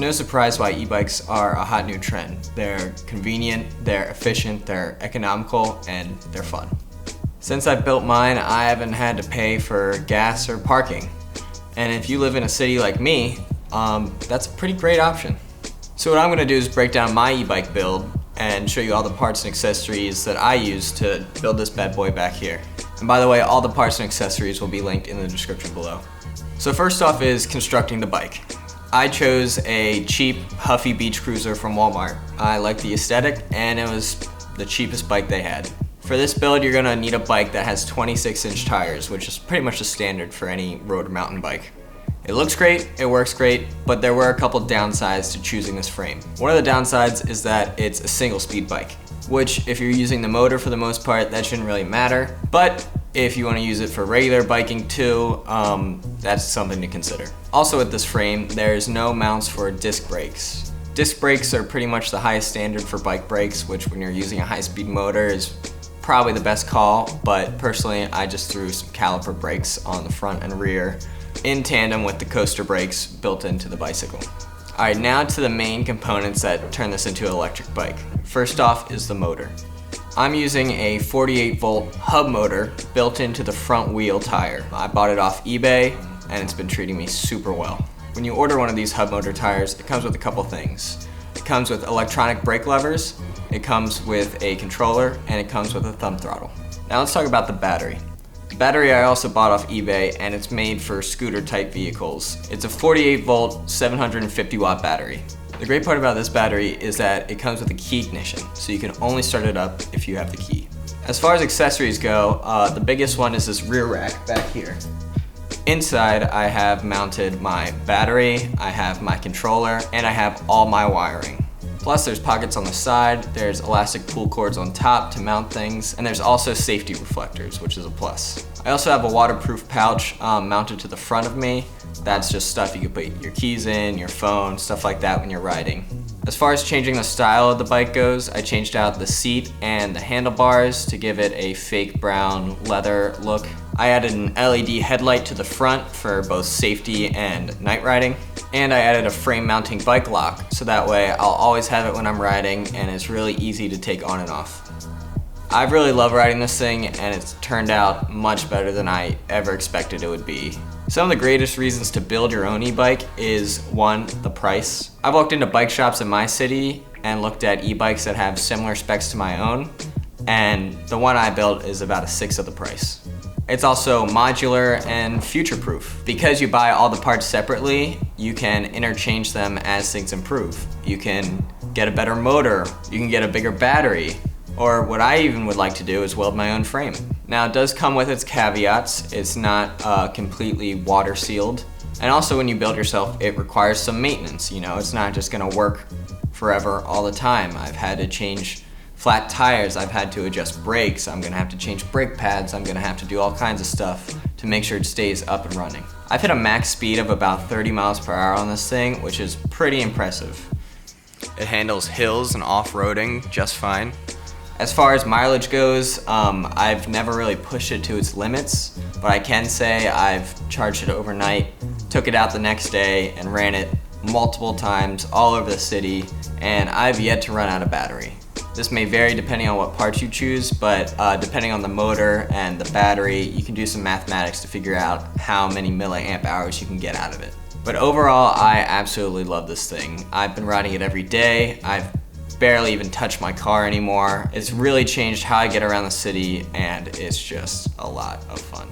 no surprise why e-bikes are a hot new trend. They're convenient, they're efficient, they're economical, and they're fun. Since I built mine, I haven't had to pay for gas or parking. And if you live in a city like me, that's a pretty great option. So what I'm gonna do is break down my e-bike build and show you all the parts and accessories that I use to build this bad boy back here. And by the way, all the parts and accessories will be linked in the description below. So first off is constructing the bike. I chose a cheap, Huffy beach cruiser from Walmart. I liked the aesthetic and it was the cheapest bike they had. For this build, you're gonna need a bike that has 26-inch tires, which is pretty much the standard for any road or mountain bike. It looks great, it works great, but there were a couple downsides to choosing this frame. One of the downsides is that it's a single speed bike, which if you're using the motor for the most part, that shouldn't really matter. But if you want to use it for regular biking too, that's something to consider. Also with this frame, there's no mounts for disc brakes. Disc brakes are pretty much the highest standard for bike brakes, which when you're using a high-speed motor is probably the best call, but personally I just threw some caliper brakes on the front and rear in tandem with the coaster brakes built into the bicycle. Alright, now to the main components that turn this into an electric bike. First off is the motor. I'm using a 48-volt hub motor built into the front wheel tire. I bought it off eBay and it's been treating me super well. When you order one of these hub motor tires, it comes with a couple things. It comes with electronic brake levers, it comes with a controller, and it comes with a thumb throttle. Now let's talk about the battery. The battery I also bought off eBay and it's made for scooter type vehicles. It's a 48-volt, 750-watt battery. The great part about this battery is that it comes with a key ignition, so you can only start it up if you have the key. As far as accessories go, the biggest one is this rear rack back here. Inside, I have mounted my battery, I have my controller, and I have all my wiring. Plus there's pockets on the side, there's elastic pull cords on top to mount things, and there's also safety reflectors, which is a plus. I also have a waterproof pouch mounted to the front of me. That's just stuff you can put your keys in, your phone, stuff like that when you're riding. As far as changing the style of the bike goes, I changed out the seat and the handlebars to give it a fake brown leather look. I added an LED headlight to the front for both safety and night riding. And I added a frame mounting bike lock, so that way I'll always have it when I'm riding and it's really easy to take on and off. I really love riding this thing and it's turned out much better than I ever expected it would be. Some of the greatest reasons to build your own e-bike is one, the price. I've walked into bike shops in my city and looked at e-bikes that have similar specs to my own, and the one I built is about a sixth of the price. It's also modular and future-proof. Because you buy all the parts separately, you can interchange them as things improve. You can get a better motor, you can get a bigger battery, or what I even would like to do is weld my own frame. Now it does come with its caveats. It's not completely water sealed. And also when you build yourself, it requires some maintenance. You know, it's not just gonna work forever all the time. I've had to change flat tires, I've had to adjust brakes, I'm gonna have to change brake pads, I'm gonna have to do all kinds of stuff to make sure it stays up and running. I've hit a max speed of about 30 miles per hour on this thing, which is pretty impressive. It handles hills and off-roading just fine. As far as mileage goes, I've never really pushed it to its limits, but I can say I've charged it overnight, took it out the next day, and ran it multiple times all over the city, and I've yet to run out of battery. This may vary depending on what parts you choose, but depending on the motor and the battery, you can do some mathematics to figure out how many milliamp hours you can get out of it. But overall, I absolutely love this thing. I've been riding it every day. I've barely even touch my car anymore. It's really changed how I get around the city and it's just a lot of fun.